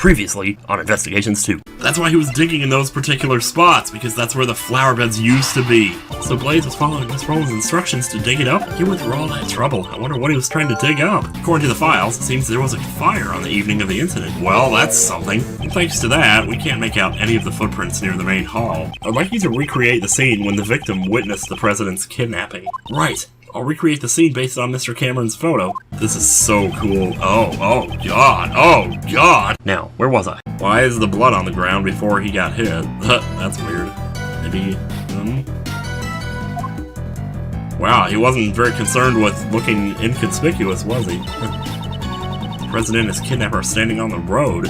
Previously on Investigations 2. That's why he was digging in those particular spots, because that's where the flower beds used to be. So Blaze was following Miss Rollins' instructions to dig it up. He went through all that trouble. I wonder what he was trying to dig up. According to the files, it seems there was a fire on the evening of the incident. Well, that's something. And thanks to that, we can't make out any of the footprints near the main hall. I'd like you to recreate the scene when the victim witnessed the president's kidnapping. Right. I'll recreate the scene based on Mr. Cameron's photo. This is so cool. Oh god. Now, where was I? Why is the blood on the ground before he got hit? That's weird. Maybe, Wow, he wasn't very concerned with looking inconspicuous, was he? The president and his kidnapper are standing on the road.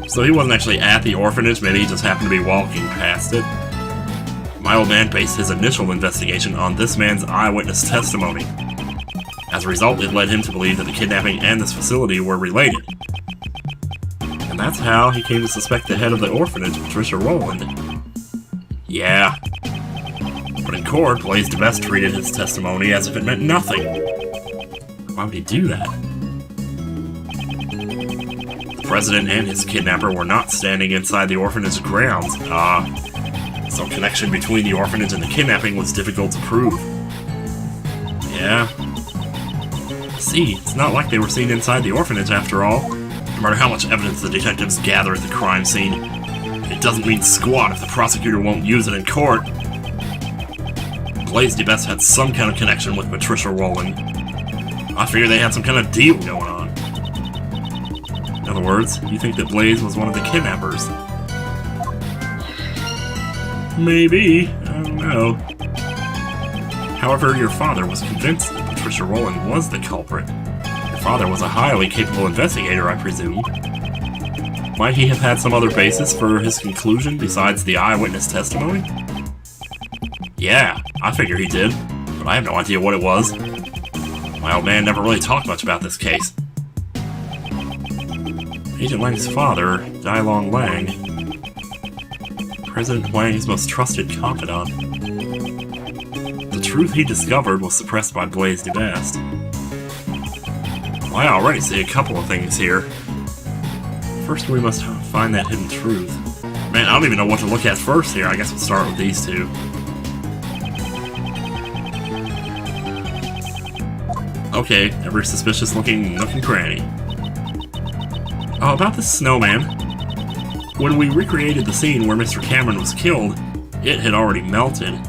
So he wasn't actually at the orphanage, maybe he just happened to be walking past it. My old man based his initial investigation on this man's eyewitness testimony. As a result, it led him to believe that the kidnapping and this facility were related. And that's how he came to suspect the head of the orphanage, Patricia Rowland. Yeah. But in court, Blaze DeBest treated his testimony as if it meant nothing. Why would he do that? The president and his kidnapper were not standing inside the orphanage grounds. So connection between the orphanage and the kidnapping was difficult to prove. Yeah. See, it's not like they were seen inside the orphanage after all. No matter how much evidence the detectives gather at the crime scene, it doesn't mean squat if the prosecutor won't use it in court. Blaze DeBest had some kind of connection with Patricia Rowland. I figure they had some kind of deal going on. In other words, you think that Blaze was one of the kidnappers. Maybe. I don't know. However, your father was convinced that Patricia Rowland was the culprit. Your father was a highly capable investigator, I presume. Might he have had some other basis for his conclusion besides the eyewitness testimony? Yeah, I figure he did, but I have no idea what it was. My old man never really talked much about this case. Agent Lang's father, Dailong Lang, President Wang's most trusted confidant. The truth he discovered was suppressed by Blaze DeBest. Well, I already see a couple of things here. First, we must find that hidden truth. Man, I don't even know what to look at first here. I guess we'll start with these two. Okay, every suspicious looking nook and cranny. Oh, about this snowman. When we recreated the scene where Mr. Cameron was killed, it had already melted.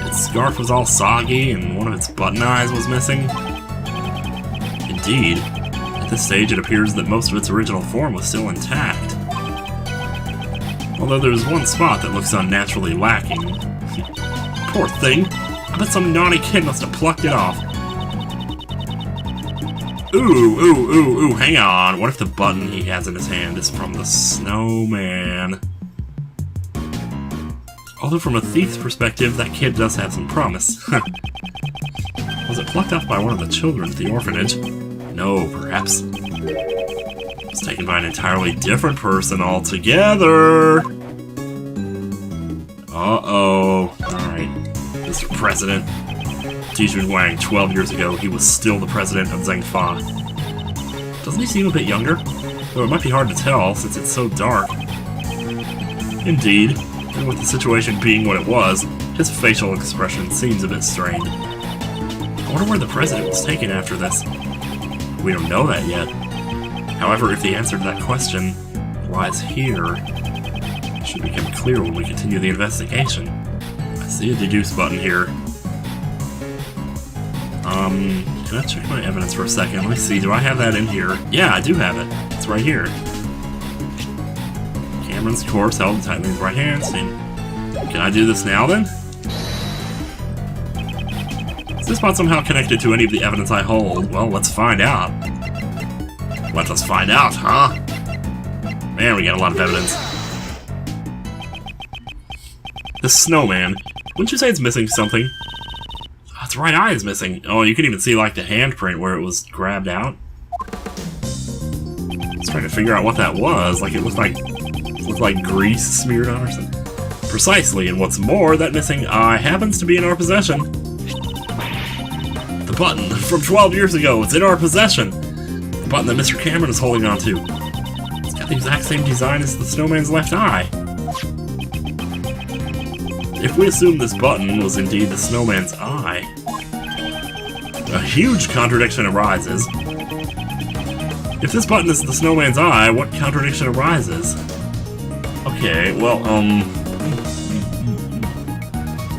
Its scarf was all soggy, and one of its button eyes was missing. Indeed, at this stage it appears that most of its original form was still intact. Although there's one spot that looks unnaturally lacking. Poor thing! I bet some naughty kid must have plucked it off. Ooh, hang on. What if the button he has in his hand is from the snowman? Although from a thief's perspective, that kid does have some promise. Was it plucked off by one of the children at the orphanage? No, perhaps. It was taken by an entirely different person altogether. Uh-oh. Alright. Mr. President. Dijun Wang, 12 years ago, he was still the president of Zhengfa. Doesn't he seem a bit younger? Though it might be hard to tell, since it's so dark. Indeed, and with the situation being what it was, his facial expression seems a bit strained. I wonder where the president was taken after this. We don't know that yet. However, if the answer to that question lies here, it should become clear when we continue the investigation. I see a deduce button here. Can I check my evidence for a second? Let me see, do I have that in here? Yeah, I do have it. It's right here. Cameron's corpse held tightly in his right hand. Can I do this now, then? Is this spot somehow connected to any of the evidence I hold? Well, let's find out. Let us find out, huh? Man, we got a lot of evidence. The snowman. Wouldn't you say it's missing something? Its right eye is missing. Oh, you can even see, like, the handprint where it was grabbed out. I was trying to figure out what that was. Like, it looked like grease smeared on or something. Precisely, and what's more, that missing eye happens to be in our possession. The button from 12 years ago. It's in our possession. The button that Mr. Cameron is holding onto. It's got the exact same design as the snowman's left eye. If we assume this button was indeed the snowman's eye, a huge contradiction arises. If this button is the snowman's eye, what contradiction arises? Okay, well,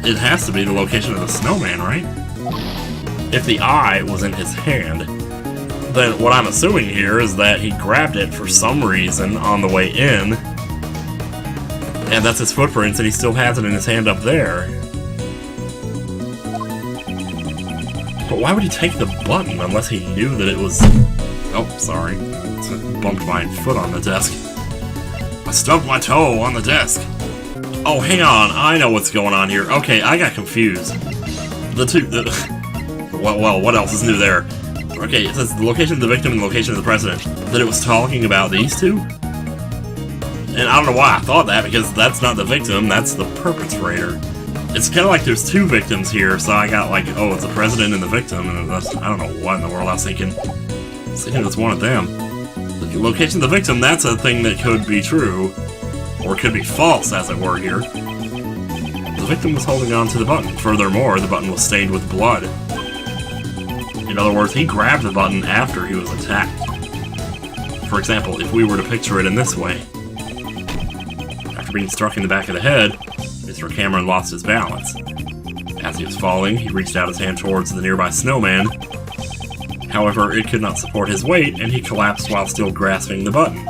it has to be the location of the snowman, right? If the eye was in his hand, then what I'm assuming here is that he grabbed it for some reason on the way in, and that's his footprints, and he still has it in his hand up there. But why would he take the button unless he knew that it was... Oh, sorry. Bumped my foot on the desk. I stubbed my toe on the desk. Oh, hang on. I know what's going on here. Okay, I got confused. Well, what else is new there? Okay, it says the location of the victim and the location of the president. That it was talking about these two? And I don't know why I thought that, because that's not the victim, that's the perpetrator. It's kind of like there's two victims here, so I got like, oh, it's the president and the victim, and that's, I don't know what in the world I was thinking. I was thinking it's one of them. The location of the victim, that's a thing that could be true, or could be false, as it were here. The victim was holding on to the button. Furthermore, the button was stained with blood. In other words, he grabbed the button after he was attacked. For example, if we were to picture it in this way. After being struck in the back of the head, Mr. Cameron lost his balance. As he was falling, he reached out his hand towards the nearby snowman. However, it could not support his weight, and he collapsed while still grasping the button.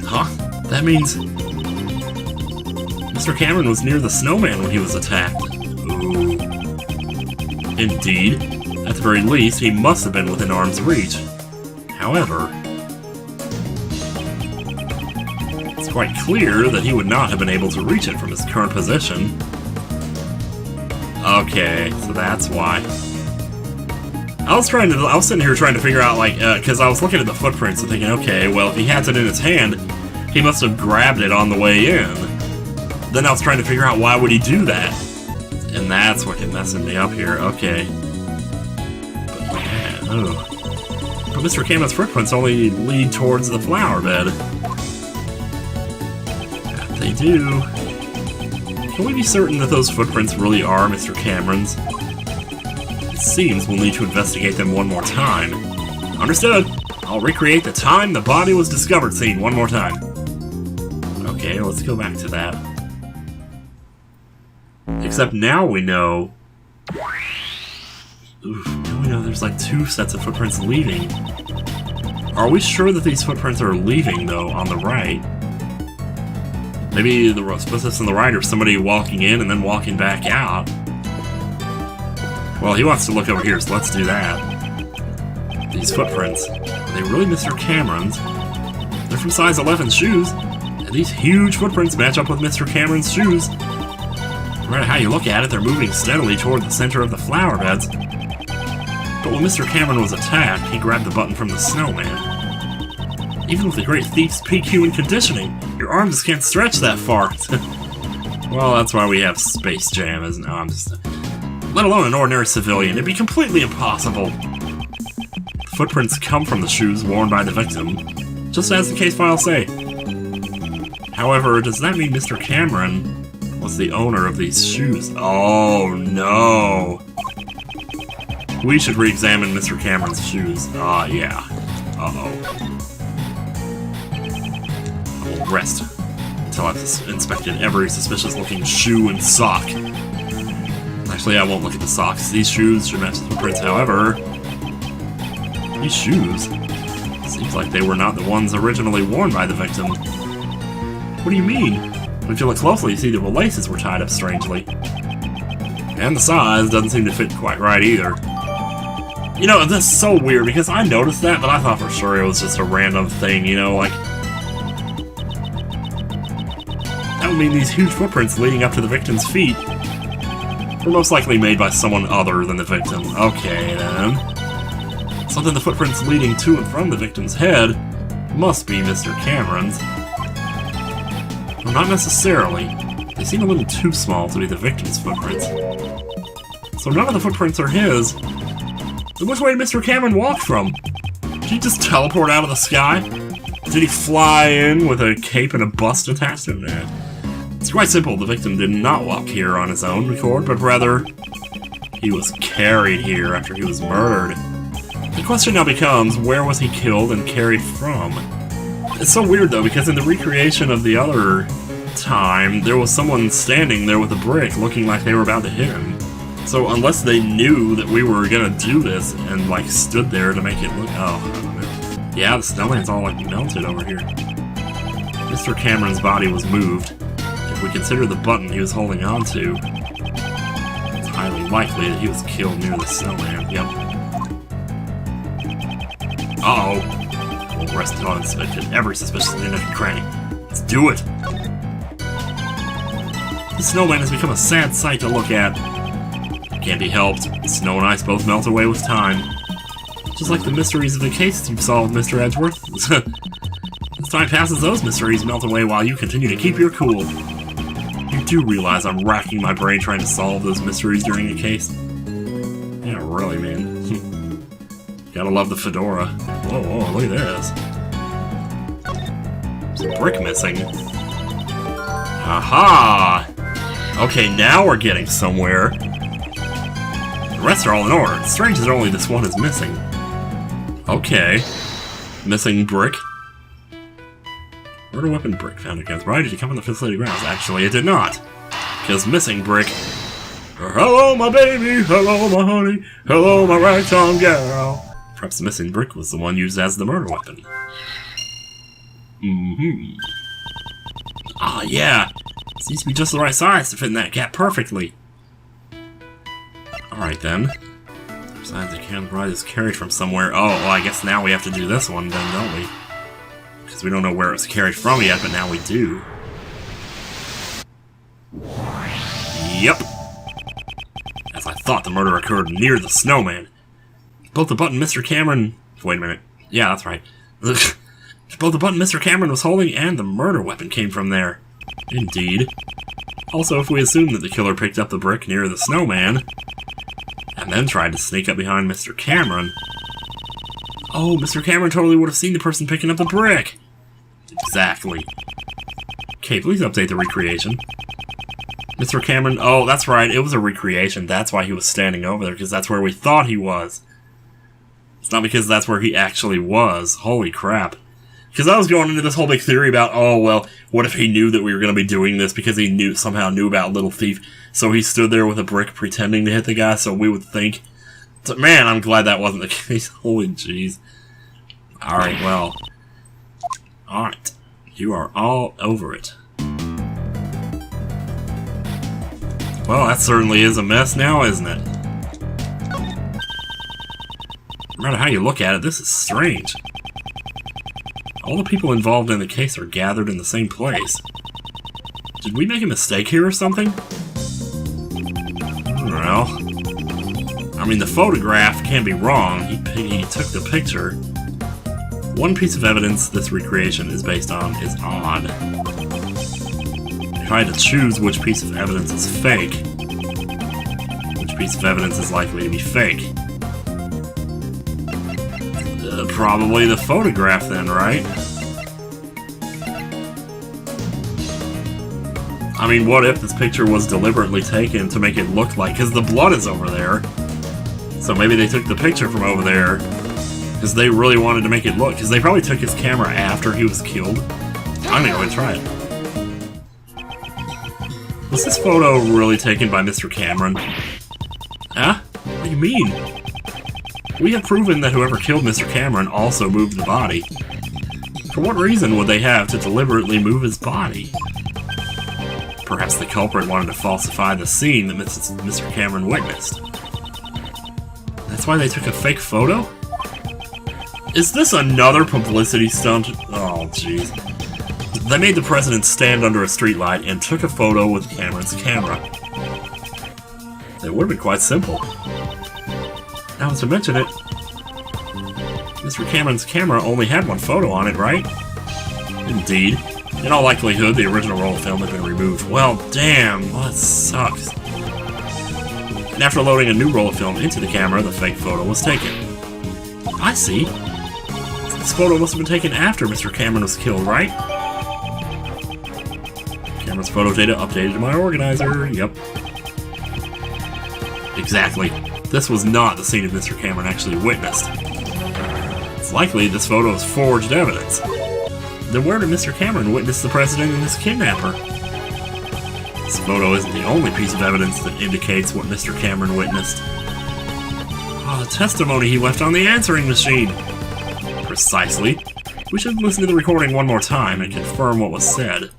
Huh? That means... Mr. Cameron was near the snowman when he was attacked. Ooh. Indeed. At the very least, he must have been within arm's reach. However... it's quite clear that he would not have been able to reach it from his current position. Okay, so that's why. I was sitting here trying to figure out, like, because I was looking at the footprints and thinking, okay, well, if he has it in his hand, he must have grabbed it on the way in. Then I was trying to figure out why would he do that. And that's what kept messing me up here, okay. But man, oh. But Mr. Cameron's footprints only lead towards the flower bed. That they do. Can we be certain that those footprints really are Mr. Cameron's? It seems we'll need to investigate them one more time. Understood. I'll recreate the time the body was discovered scene one more time. Okay, let's go back to that. Except now we know... Oof, now we know there's like two sets of footprints leaving. Are we sure that these footprints are leaving, though, on the right? Maybe the footsteps on the right are somebody walking in and then walking back out. Well, he wants to look over here, so let's do that. These footprints, are they really Mr. Cameron's? They're from size 11 shoes, and these huge footprints match up with Mr. Cameron's shoes. No matter how you look at it, they're moving steadily toward the center of the flower beds. But when Mr. Cameron was attacked, he grabbed the button from the snowman. Even with the great thief's PQ and conditioning, your arms just can't stretch that far. Well, that's why we have Space Jam, isn't it? No, I'm just... let alone an ordinary civilian, it'd be completely impossible. The footprints come from the shoes worn by the victim, just as the case files say. However, does that mean Mr. Cameron was the owner of these shoes? Oh no! We should re-examine Mr. Cameron's shoes. Yeah. Uh-oh. I will rest until I've inspected every suspicious-looking shoe and sock. Actually, I won't look at the socks. These shoes should match the footprints, however... these shoes? Seems like they were not the ones originally worn by the victim. What do you mean? If you look closely, you see the laces were tied up strangely. And the size doesn't seem to fit quite right either. You know, that's so weird, because I noticed that, but I thought for sure it was just a random thing, you know, like... that would mean these huge footprints leading up to the victim's feet were most likely made by someone other than the victim. Okay, then. So then the footprints leading to and from the victim's head must be Mr. Cameron's. Well, not necessarily. They seem a little too small to be the victim's footprints. So none of the footprints are his. Then which way did Mr. Cameron walk from? Did he just teleport out of the sky? Did he fly in with a cape and a bust attached to him? Nah. It's quite simple. The victim did not walk here on his own accord, but rather he was carried here after he was murdered. The question now becomes, where was he killed and carried from? It's so weird though, because in the recreation of the other time, there was someone standing there with a brick looking like they were about to hit him. So unless they knew that we were gonna do this and like stood there to make it look— oh, I don't know. Yeah, the snowman's all like melted over here. Mr. Cameron's body was moved. If we consider the button he was holding on to, it's highly likely that he was killed near the snowman. Yep. Uh-oh. We'll arrest uninspected every suspicious nook and cranny. Let's do it! The snowman has become a sad sight to look at. Can't be helped. Snow and ice both melt away with time. Just like the mysteries of the cases you've solved, Mr. Edgeworth. As time passes, those mysteries melt away while you continue to keep your cool. You do realize I'm racking my brain trying to solve those mysteries during a case? Yeah, really, man. Gotta love the fedora. Whoa, whoa, look at this. There's a brick missing. Aha! Okay, now we're getting somewhere. The rest are all in order. It's strange that only this one is missing. Okay. Missing brick. Murder weapon brick found against. Why did you come on the facility grounds? Actually, it did not. Because missing brick. Hello, my baby. Hello, my honey. Hello, my ragtime girl. Perhaps the missing brick was the one used as the murder weapon. Mm-hmm. Ah, yeah. It seems to be just the right size to fit in that gap perfectly. Alright then. Besides, the camera bride is carried from somewhere. Oh, well, I guess now we have to do this one then, don't we? Because we don't know where it was carried from yet, but now we do. Yep. As I thought, the murder occurred near the snowman. Both the button Mr. Cameron— wait a minute. Yeah, that's right. Both the button Mr. Cameron was holding and the murder weapon came from there. Indeed. Also, if we assume that the killer picked up the brick near the snowman, and then tried to sneak up behind Mr. Cameron— oh, Mr. Cameron totally would have seen the person picking up the brick! Exactly. Okay, please update the recreation. Mr. Cameron— oh, that's right, it was a recreation. That's why he was standing over there, because that's where we thought he was. It's not because that's where he actually was. Holy crap. Because I was going into this whole big theory about, oh, well, what if he knew that we were going to be doing this because he somehow knew about Little Thief, so he stood there with a brick pretending to hit the guy so we would think. So, man, I'm glad that wasn't the case. Holy jeez. Alright, well. Alright. You are all over it. Well, that certainly is a mess now, isn't it? No matter how you look at it, this is strange. All the people involved in the case are gathered in the same place. Did we make a mistake here or something? Well, I mean, the photograph can be wrong. He took the picture. One piece of evidence this recreation is based on is odd. If I had to choose which piece of evidence is fake, which piece of evidence is likely to be fake? Probably the photograph then, right? I mean, what if this picture was deliberately taken to make it look like— because the blood is over there. So maybe they took the picture from over there because they really wanted to make it look— because they probably took his camera after he was killed. I'm gonna go and try it. Was this photo really taken by Mr. Cameron? Huh? What do you mean? We have proven that whoever killed Mr. Cameron also moved the body. For what reason would they have to deliberately move his body? Perhaps the culprit wanted to falsify the scene that Mr. Cameron witnessed. That's why they took a fake photo? Is this another publicity stunt? Oh, jeez. They made the president stand under a streetlight and took a photo with Cameron's camera. It would have been quite simple. Now to mention it, Mr. Cameron's camera only had one photo on it, right? Indeed. In all likelihood, the original roll of film had been removed. Well, damn, that sucks. And after loading a new roll of film into the camera, the fake photo was taken. I see. This photo must have been taken after Mr. Cameron was killed, right? Camera's photo data updated to my organizer. Yep. Exactly. This was not the scene Mr. Cameron actually witnessed. It's likely this photo is forged evidence. Then where did Mr. Cameron witness the president and his kidnapper? This photo isn't the only piece of evidence that indicates what Mr. Cameron witnessed. Oh, the testimony he left on the answering machine! Precisely. We should listen to the recording one more time and confirm what was said.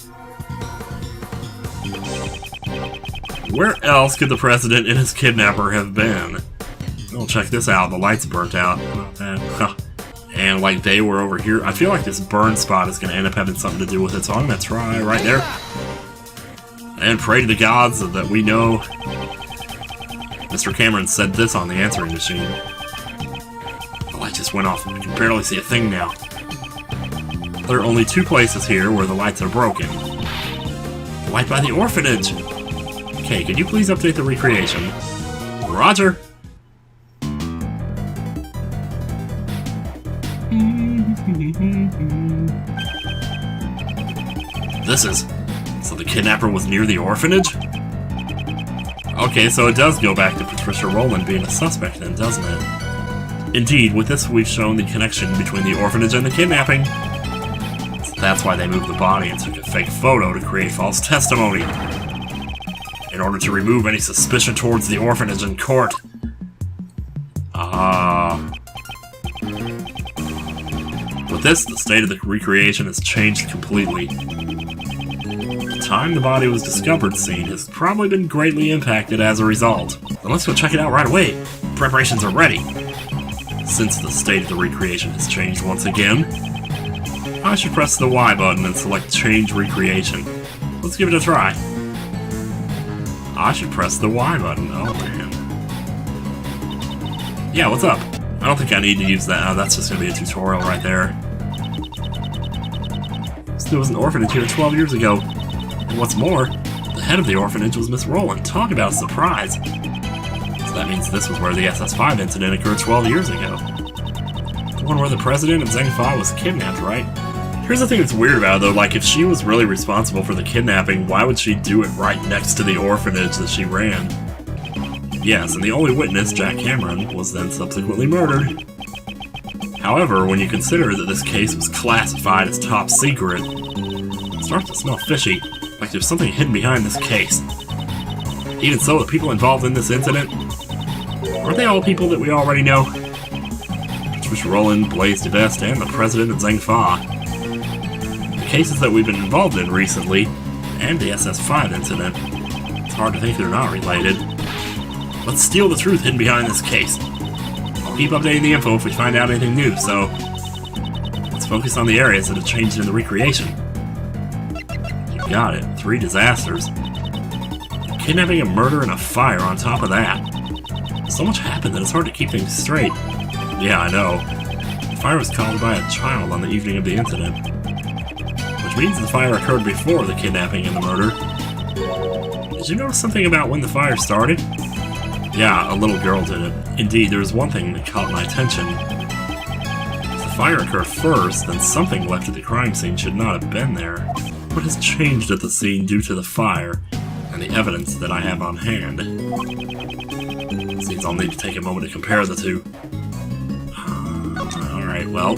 Where else could the president and his kidnapper have been? Oh, check this out. The lights burnt out. And like they were over here. I feel like this burn spot is going to end up having something to do with it, so I'm going to try right there. And pray to the gods that we know. Mr. Cameron said this on the answering machine. The light just went off. I can barely see a thing now. There are only two places here where the lights are broken. The light by the orphanage. Okay, can you please update the recreation? Roger! This is... So the kidnapper was near the orphanage? Okay, so it does go back to Patricia Rowland being a suspect then, doesn't it? Indeed, with this we've shown the connection between the orphanage and the kidnapping. So that's why they moved the body and took a fake photo to create false testimony. In order to remove any suspicion towards the orphanage in court. With this, the state of the recreation has changed completely. The time the body was discovered scene has probably been greatly impacted as a result. Then let's go check it out right away. Preparations are ready. Since the state of the recreation has changed once again, I should press the Y button and select Change Recreation. Let's give it a try. I should press the Y button. Oh, man. Yeah, what's up? I don't think I need to use that. Oh, that's just going to be a tutorial right there. So there was an orphanage here 12 years ago. And what's more, the head of the orphanage was Miss Rowland. Talk about a surprise. So that means this was where the SS5 incident occurred 12 years ago. The one where the president of Zheng Fa was kidnapped, right? Here's the thing that's weird about it, though. Like, if she was really responsible for the kidnapping, why would she do it right next to the orphanage that she ran? Yes, and the only witness, Jack Cameron, was then subsequently murdered. However, when you consider that this case was classified as top secret, it starts to smell fishy, like there's something hidden behind this case. Even so, the people involved in this incident, aren't they all people that we already know? Patricia Rowland, Blaise DeVest, and the president of Zheng Fa. The cases that we've been involved in recently, and the SS5 incident, it's hard to think they're not related. Let's steal the truth hidden behind this case. I'll keep updating the info if we find out anything new, so let's focus on the areas that have changed in the recreation. You got it. 3 disasters. A kidnapping, a murder, and a fire on top of that. So much happened that it's hard to keep things straight. Yeah, I know. The fire was caused by a child on the evening of the incident. Which means the fire occurred before the kidnapping and the murder. Did you notice something about when the fire started? Yeah, a little girl did it. Indeed, there was one thing that caught my attention. If the fire occurred first, then something left at the crime scene should not have been there. What has changed at the scene due to the fire, and the evidence that I have on hand? Seems I'll need to take a moment to compare the two. Alright, well,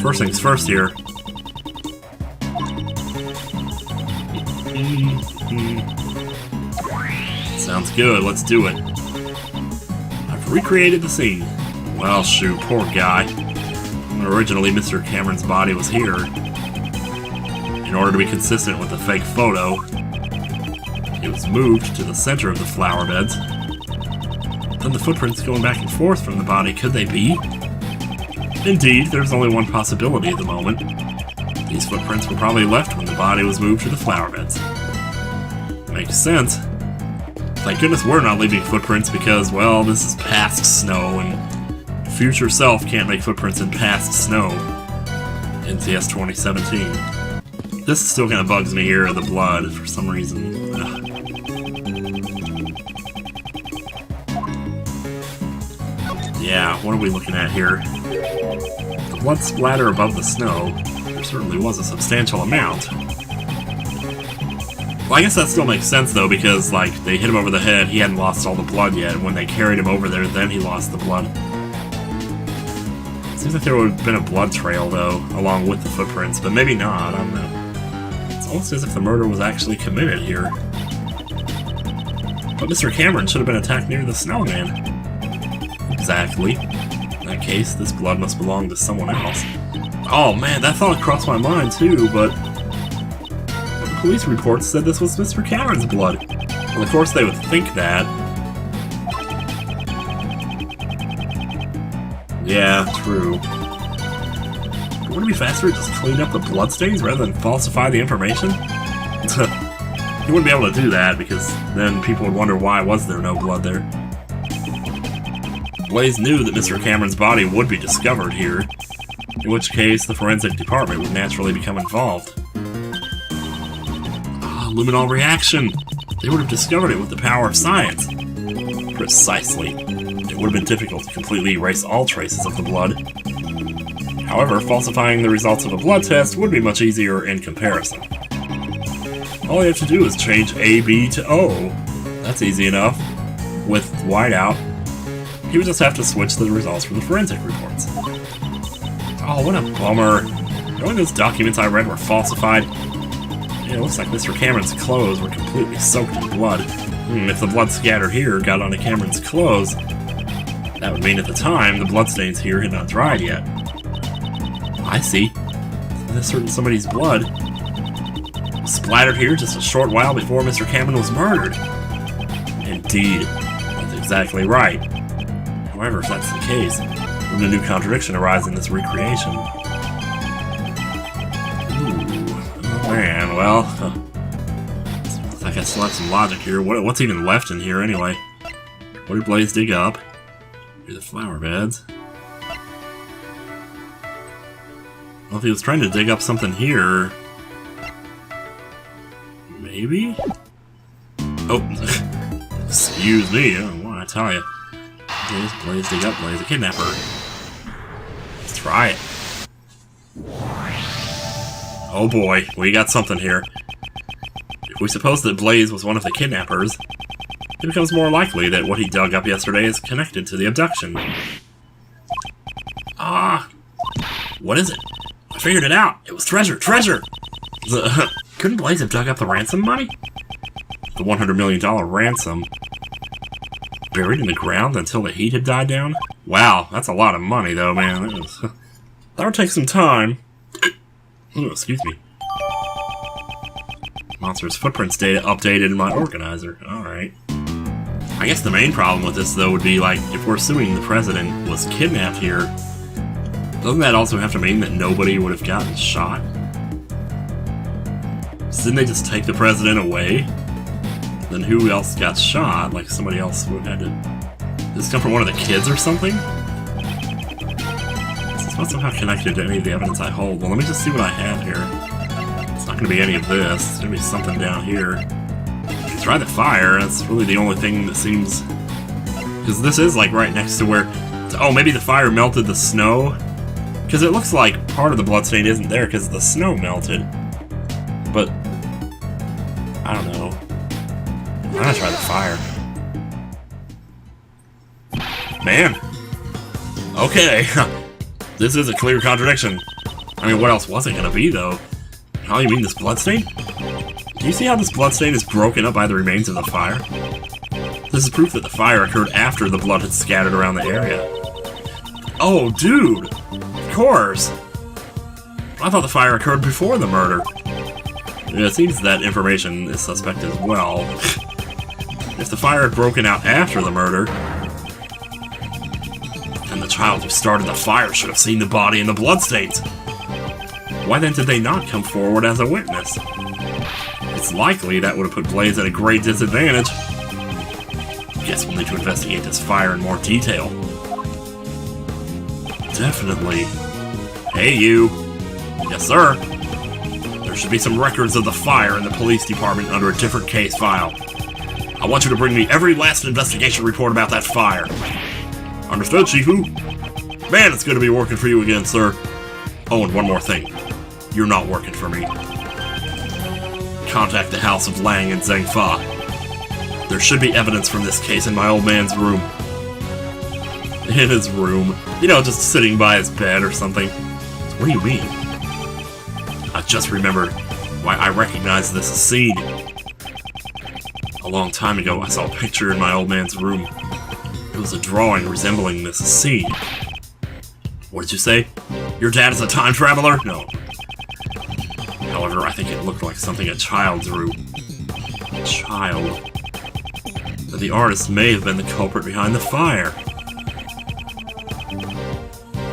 first things first here. Sounds good, let's do it. I've recreated the scene. Well, shoot, poor guy. Originally, Mr. Cameron's body was here. In order to be consistent with the fake photo, it was moved to the center of the flower beds. Then the footprints going back and forth from the body, could they be? Indeed, there's only one possibility at the moment. These footprints were probably left when the body was moved to the flower beds. Makes sense. Thank goodness we're not leaving footprints because, well, this is past snow, and future self can't make footprints in past snow. NCS 2017. This still kind of bugs me here, the blood, for some reason. Ugh. Yeah, what are we looking at here? The blood splatter above the snow. There certainly was a substantial amount. Well, I guess that still makes sense, though, because, like, they hit him over the head, he hadn't lost all the blood yet, and when they carried him over there, then he lost the blood. Seems like there would have been a blood trail, though, along with the footprints, but maybe not, I don't know. It's almost as if the murder was actually committed here. But Mr. Cameron should have been attacked near the snowman. Exactly. In that case, this blood must belong to someone else. Oh man, that thought crossed my mind too, but the police reports said this was Mr. Cameron's blood. Well, of course they would think that. Yeah, true. But wouldn't it be faster to just clean up the bloodstains rather than falsify the information? He wouldn't be able to do that, because then people would wonder why was there no blood there. Blaze knew that Mr. Cameron's body would be discovered here, in which case the forensic department would naturally become involved. Ah, luminol reaction! They would have discovered it with the power of science. Precisely. It would have been difficult to completely erase all traces of the blood. However, falsifying the results of a blood test would be much easier in comparison. All you have to do is change A, B to O. That's easy enough. With whiteout, he would just have to switch the results from the forensic reports. Oh, what a bummer. Knowing those documents I read were falsified. Yeah, it looks like Mr. Cameron's clothes were completely soaked in blood. If the blood scattered here got onto Cameron's clothes, that would mean at the time the bloodstains here had not dried yet. I see. This certain somebody's blood was splattered here just a short while before Mr. Cameron was murdered. Indeed. That's exactly right. However, if that's the case, then a new contradiction arises in this recreation. Ooh. Oh man, well... looks like I still have some logic here. What's even left in here, anyway? What did Blaze dig up? Here's the flower beds. Well, if he was trying to dig up something here... maybe? Oh, excuse me, I don't want to tell you. Blaze, dig up, Blaze, a kidnapper. Let's try it. Oh boy, we got something here. If we suppose that Blaze was one of the kidnappers, it becomes more likely that what he dug up yesterday is connected to the abduction. Ah! What is it? I figured it out! It was treasure! Treasure! Couldn't Blaze have dug up the ransom money? The $100 million ransom. Buried in the ground until the heat had died down? Wow, that's a lot of money though, man. That would take some time. Oh, excuse me. Monster's footprints data updated in my organizer. Alright. I guess the main problem with this though would be, like, if we're assuming the president was kidnapped here, doesn't that also have to mean that nobody would have gotten shot? So didn't they just take the president away? Then who else got shot? Like, somebody else would have had to... Did this come from one of the kids or something? This is not somehow connected to any of the evidence I hold. Well, let me just see what I have here. It's not going to be any of this. It's going to be something down here. Try the fire. That's really the only thing that seems... Because this is, like, right next to where... Oh, maybe the fire melted the snow? Because it looks like part of the bloodstain isn't there because the snow melted. But... I don't know. I'm gonna try the fire. Man! Okay! This is a clear contradiction. I mean, what else was it gonna be, though? Oh, you mean this bloodstain? Do you see how this bloodstain is broken up by the remains of the fire? This is proof that the fire occurred after the blood had scattered around the area. Oh, dude! Of course! I thought the fire occurred before the murder. Yeah, it seems that information is suspect as well. If the fire had broken out after the murder, then the child who started the fire should have seen the body and the bloodstains. Why then did they not come forward as a witness? It's likely that would have put Blaze at a great disadvantage. Guess we'll need to investigate this fire in more detail. Definitely. Hey, you. Yes, sir. There should be some records of the fire in the police department under a different case file. I want you to bring me every last investigation report about that fire. Understood, Shifu? Man, it's good to be working for you again, sir. Oh, and one more thing. You're not working for me. Contact the House of Lang and Zhengfa. There should be evidence from this case in my old man's room. In his room. You know, just sitting by his bed or something. What do you mean? I just remembered why I recognized this scene. A long time ago, I saw a picture in my old man's room. It was a drawing resembling this scene. What did you say? Your dad is a time traveler? No. However, I think it looked like something a child drew. A child. But the artist may have been the culprit behind the fire.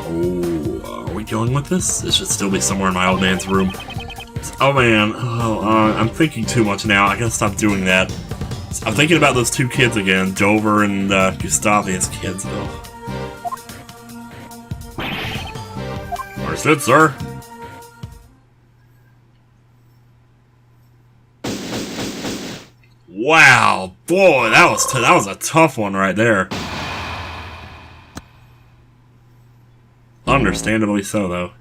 Oh, are we going with this? It should still be somewhere in my old man's room. Oh man, I'm thinking too much now. I gotta stop doing that. I'm thinking about those two kids again, Dover and Gustavia's kids. Oh. Understood, sir. Wow, boy, that was a tough one right there. Understandably so, though.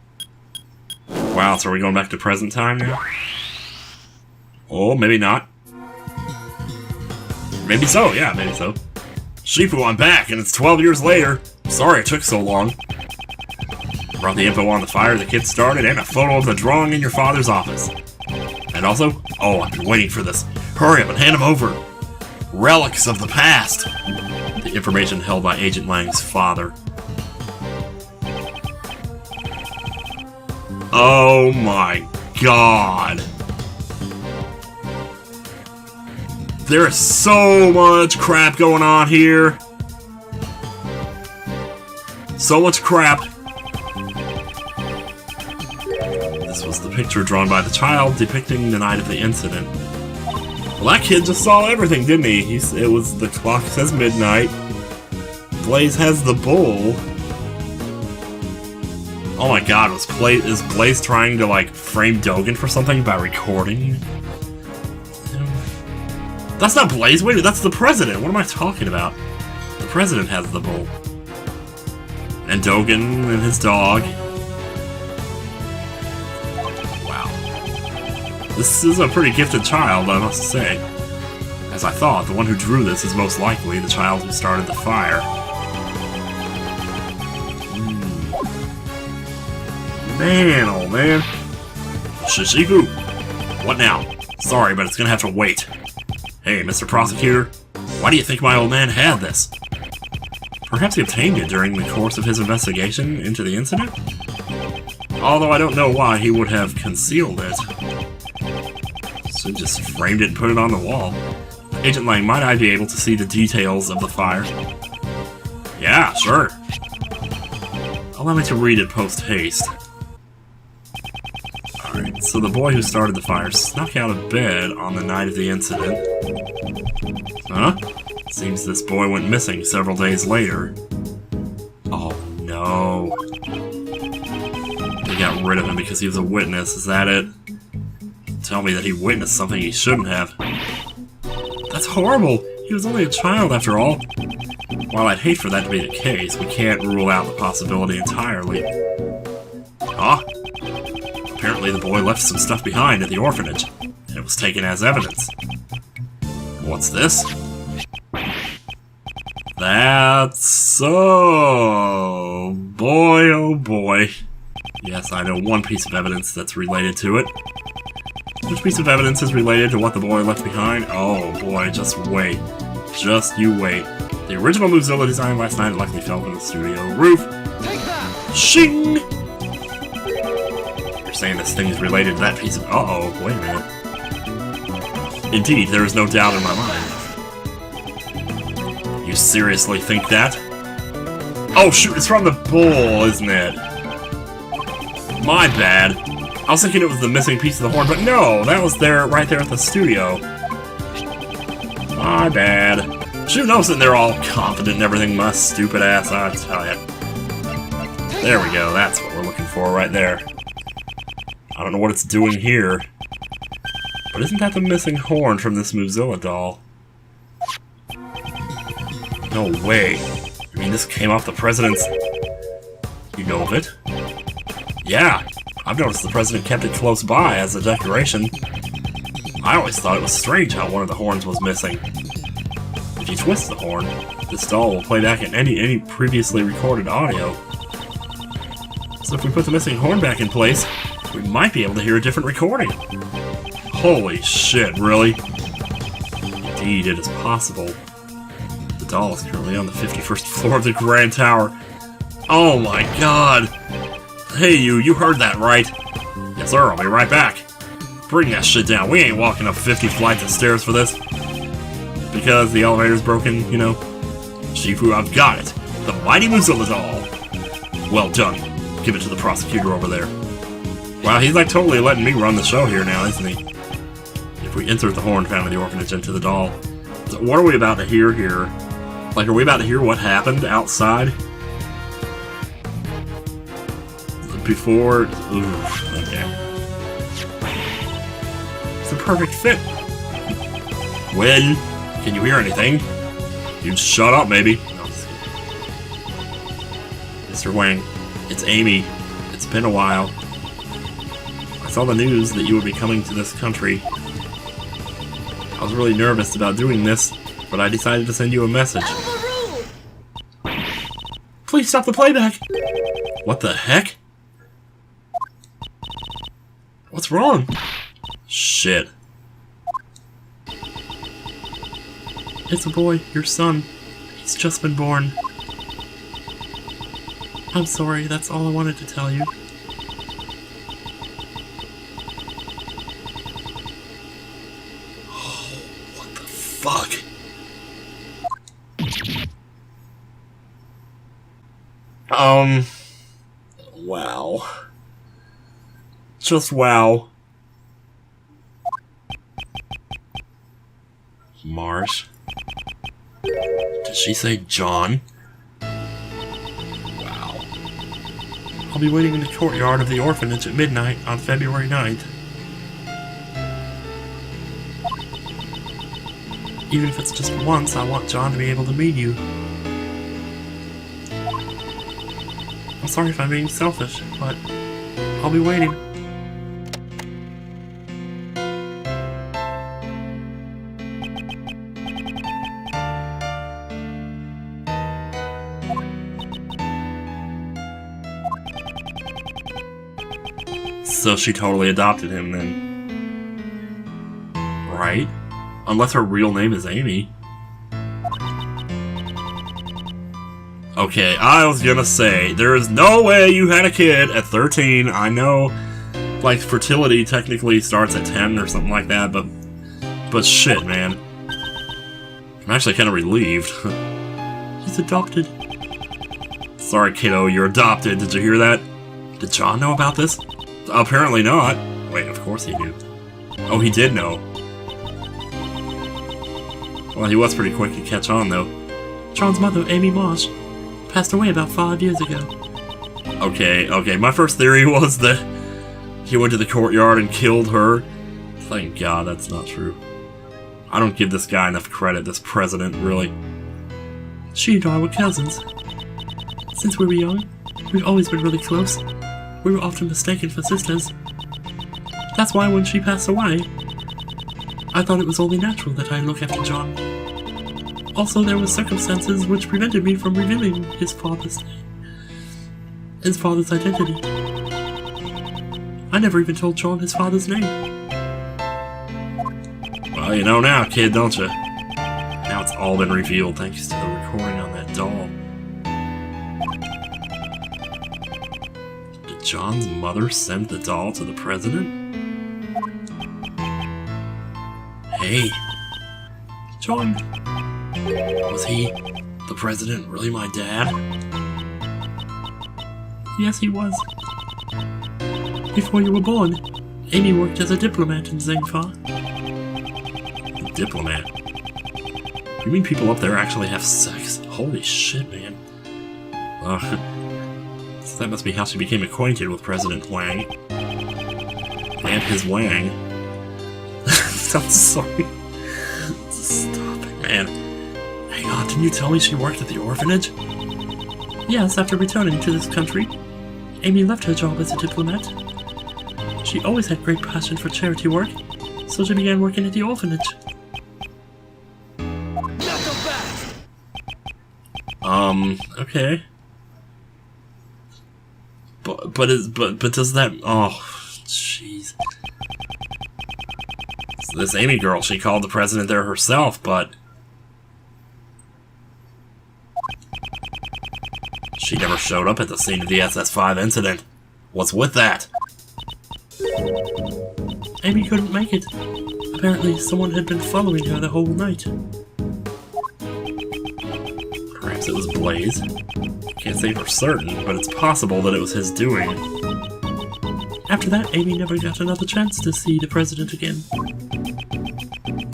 Wow, so are we going back to present time now? Oh, maybe not. Maybe so, yeah, maybe so. Shifu, I'm back, and it's 12 years later. Sorry it took so long. Brought the info on the fire the kids started, and a photo of the drawing in your father's office. And also, oh, I've been waiting for this. Hurry up and hand them over. Relics of the past. The information held by Agent Lang's father. Oh my god. There's so much crap going on here. So much crap. This was the picture drawn by the child depicting the night of the incident. Well, that kid just saw everything, didn't he? It was the clock says midnight. Blaze has the bull. Oh my god, is Blaze trying to, like, frame Dogen for something by recording? That's not Blaze, wait, that's the president! What am I talking about? The president has the bull. And Dogen and his dog. Wow. This is a pretty gifted child, I must say. As I thought, the one who drew this is most likely the child who started the fire. Man, oh man. Shishiku! What now? Sorry, but it's gonna have to wait. Hey, Mr. Prosecutor, why do you think my old man had this? Perhaps he obtained it during the course of his investigation into the incident? Although I don't know why he would have concealed it. So just framed it and put it on the wall. Agent Lang, might I be able to see the details of the fire? Yeah, sure. Allow me to read it post-haste. Alright, so the boy who started the fire snuck out of bed on the night of the incident. Huh? Seems this boy went missing several days later. Oh no. They got rid of him because he was a witness, is that it? Tell me that he witnessed something he shouldn't have. That's horrible! He was only a child after all. While I'd hate for that to be the case, we can't rule out the possibility entirely. Huh? Apparently the boy left some stuff behind at the orphanage, and it was taken as evidence. What's this? That's so... boy, oh boy. Yes, I know one piece of evidence that's related to it. Which piece of evidence is related to what the boy left behind? Oh boy, just wait. Just you wait. The original Mozilla design last night likely fell from the studio roof. Take that! Shing! You're saying this thing is related to that piece of... Uh-oh, wait a minute. Indeed, there is no doubt in my mind. You seriously think that? Oh shoot, it's from the bull, isn't it? My bad. I was thinking it was the missing piece of the horn, but no, that was there, right there at the studio. My bad. Should've known sitting there all confident and everything, my stupid ass, I tell ya. There we go, that's what we're looking for right there. I don't know what it's doing here. But isn't that the missing horn from this Mozilla doll? No way. I mean, this came off the president's... You know of it? Yeah, I've noticed the president kept it close by as a decoration. I always thought it was strange how one of the horns was missing. If you twist the horn, this doll will play back in any previously recorded audio. So if we put the missing horn back in place, we might be able to hear a different recording. Holy shit, really? Indeed, it is possible. The doll is currently on the 51st floor of the Grand Tower. Oh my god! Hey you heard that right? Yes sir, I'll be right back. Bring that shit down, we ain't walking up 50 flights of stairs for this. Because the elevator's broken, you know. Shifu, I've got it. The mighty Musilla doll. Well done. Give it to the prosecutor over there. Wow, he's like totally letting me run the show here now, isn't he? If we insert the horn found in the orphanage into the doll. So what are we about to hear here? Like, are we about to hear what happened outside? Before... Oof, okay. It's a perfect fit. When? Can you hear anything? You'd shut up, maybe. No, Mr. Wang, it's Amy. It's been a while. I saw the news that you would be coming to this country. I was really nervous about doing this, but I decided to send you a message. Please stop the playback! What the heck? What's wrong? Shit. It's a boy, your son. He's just been born. I'm sorry, that's all I wanted to tell you. Oh, what the fuck? Wow. Just wow. Marsh. Did she say John? Wow. I'll be waiting in the courtyard of the orphanage at midnight on February 9th. Even if it's just once, I want John to be able to meet you. I'm sorry if I'm being selfish, but I'll be waiting. So she totally adopted him then. Right? Unless her real name is Amy. Okay, I was gonna say, there is no way you had a kid at 13. I know, like, fertility technically starts at 10 or something like that, but shit, man. I'm actually kind of relieved. He's adopted. Sorry, kiddo, you're adopted. Did you hear that? Did John know about this? Apparently not. Wait, of course he knew. Oh, he did know. Well, he was pretty quick to catch on, though. John's mother, Amy Marsh, passed away about 5 years ago. Okay, my first theory was that he went to the courtyard and killed her. Thank God that's not true. I don't give this guy enough credit, this president, really. She and I were cousins. Since we were young, we've always been really close. We were often mistaken for sisters. That's why when she passed away, I thought it was only natural that I look after John. Also, there were circumstances which prevented me from revealing his father's identity. I never even told John his father's name. Well, you know now, kid, don't you? Now it's all been revealed thanks to the recording on that doll. Did John's mother send the doll to the president? Hey. John. Was he, the president, really my dad? Yes, he was. Before you were born, Amy worked as a diplomat in Zengfa. A diplomat? You mean people up there actually have sex? Holy shit, man. So that must be how she became acquainted with President Wang. And his Wang. I'm sorry. Stop it, man. Hang on, didn't you tell me she worked at the orphanage? Yes, after returning to this country, Amy left her job as a diplomat. She always had great passion for charity work, so she began working at the orphanage. Okay. But does that... Oh, jeez. So this Amy girl, she called the president there herself, but... she never showed up at the scene of the SS5 incident. What's with that? Amy couldn't make it. Apparently, someone had been following her the whole night. Perhaps it was Blaze. Can't say for certain, but it's possible that it was his doing. After that, Amy never got another chance to see the president again.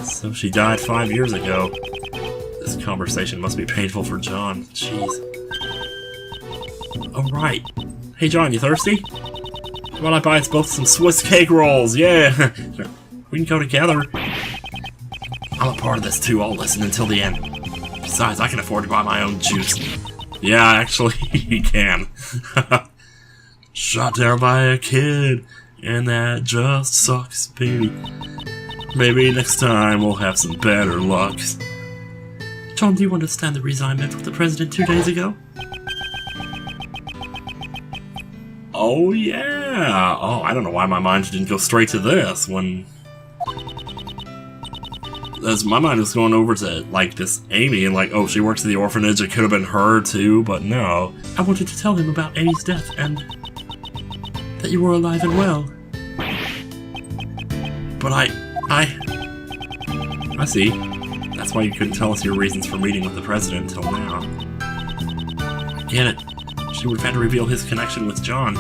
So she died 5 years ago. This conversation must be painful for John. Jeez. Oh, right. Hey, John, you thirsty? How about I buy us both some Swiss cake rolls? Yeah! We can go together. I'm a part of this too. I'll listen until the end. Besides, I can afford to buy my own juice. Yeah, actually, he can. Shot down by a kid, and that just sucks, baby. Maybe next time we'll have some better luck. John, do you understand the reason I met with the president 2 days ago? Oh, yeah! Oh, I don't know why my mind didn't go straight to this when... as my mind was going over to, like, this Amy, and like, oh, she works at the orphanage, it could have been her, too, but no. I wanted to tell him about Amy's death, and that you were alive and well. But I see. That's why you couldn't tell us your reasons for meeting with the president until now. I get it. She would have had to reveal his connection with John.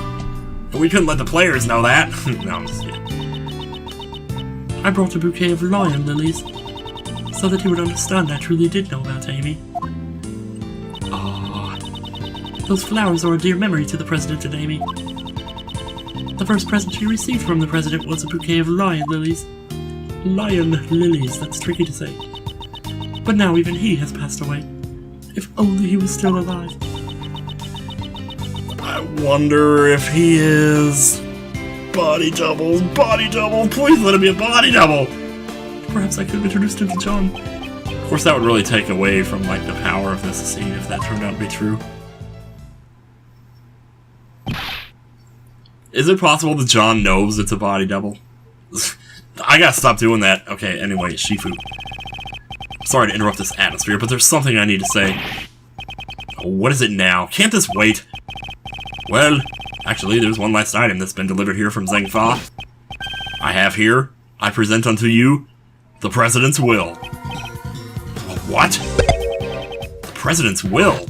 But we couldn't let the players know that! No, I'm just kidding. I brought a bouquet of lion lilies, so that he would understand I truly did know about Amy. Ah. Those flowers are a dear memory to the president and Amy. The first present she received from the president was a bouquet of lion lilies. Lion lilies, that's tricky to say. But now even he has passed away. If only he was still alive. I wonder if he is... Body double, please let him be a body double! Perhaps I could have introduced him to John. Of course that would really take away from, like, the power of this scene if that turned out to be true. Is it possible that John knows it's a body double? I gotta stop doing that. Okay, anyway, Shifu. Sorry to interrupt this atmosphere, but there's something I need to say. What is it now? Can't this wait? Well, actually, there's one last item that's been delivered here from Zhengfa. I have here, I present unto you, the President's will. What? The President's will?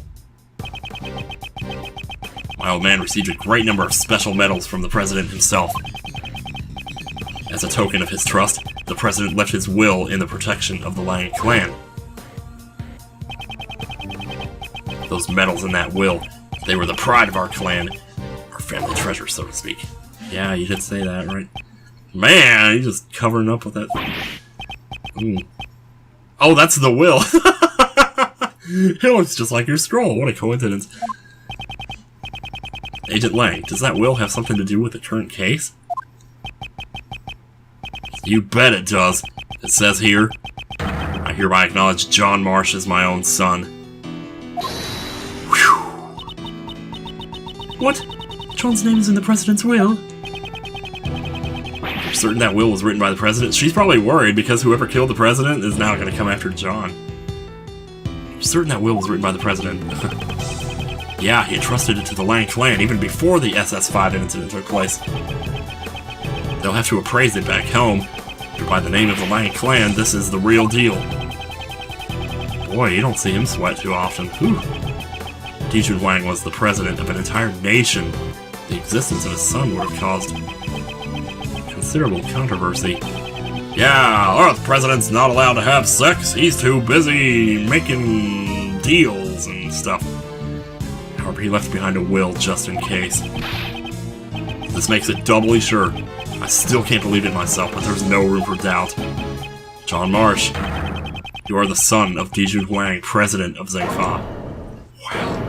My old man received a great number of special medals from the President himself. As a token of his trust, the President left his will in the protection of the Lion clan. Those medals in that will, they were the pride of our clan. Our family treasure, so to speak. Yeah, you did say that, right? Man, he's just covering up with that. Oh, that's the will. It looks just like your scroll. What a coincidence. Agent Lang, does that will have something to do with the current case? You bet it does. It says here, I hereby acknowledge John Marsh as my own son. Whew. What? John's name is in the President's will? You're certain that will was written by the President? She's probably worried because whoever killed the President is now going to come after John. You're certain that will was written by the President? Yeah, he entrusted it to the Lang clan even before the SS5 incident took place. They'll have to appraise it back home, but by the name of the Lang clan, this is the real deal. Boy, you don't see him sweat too often. Whew. Dijun Wang was the president of an entire nation. The existence of his son would have caused considerable controversy. Yeah, our president's not allowed to have sex. He's too busy making deals and stuff. However, he left behind a will just in case. This makes it doubly sure. I still can't believe it myself, but there's no room for doubt. John Marsh, you are the son of Dijun Wang, president of Zhengfa. Wow.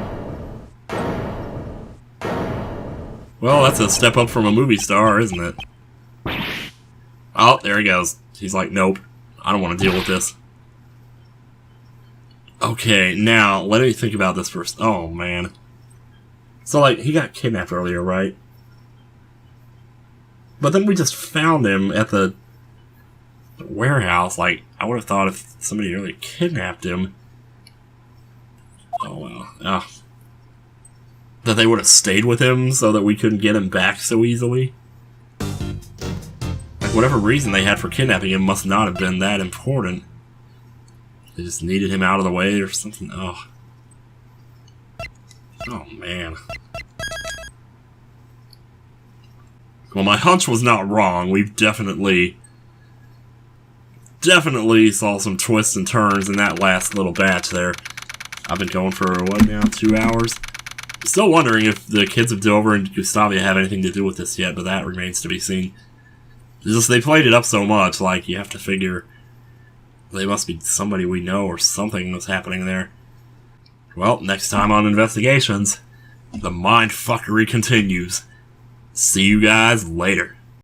Well, that's a step up from a movie star, isn't it? Oh, there he goes. He's like, nope, I don't want to deal with this. Okay, now, let me think about this first. Oh, man. So, like, he got kidnapped earlier, right? But then we just found him at the warehouse. Like, I would have thought if somebody really kidnapped him... Oh, well. That they would have stayed with him so that we couldn't get him back so easily. Like, whatever reason they had for kidnapping him must not have been that important. They just needed him out of the way or something. Oh. Oh, man. Well, my hunch was not wrong. We've definitely saw some twists and turns in that last little batch there. I've been going for, what now, 2 hours? Still wondering if the kids of Dover and Gustavia have anything to do with this yet, but that remains to be seen. It's just they played it up so much, like, you have to figure they must be somebody we know or something was happening there. Well, next time on Investigations, the mindfuckery continues. See you guys later.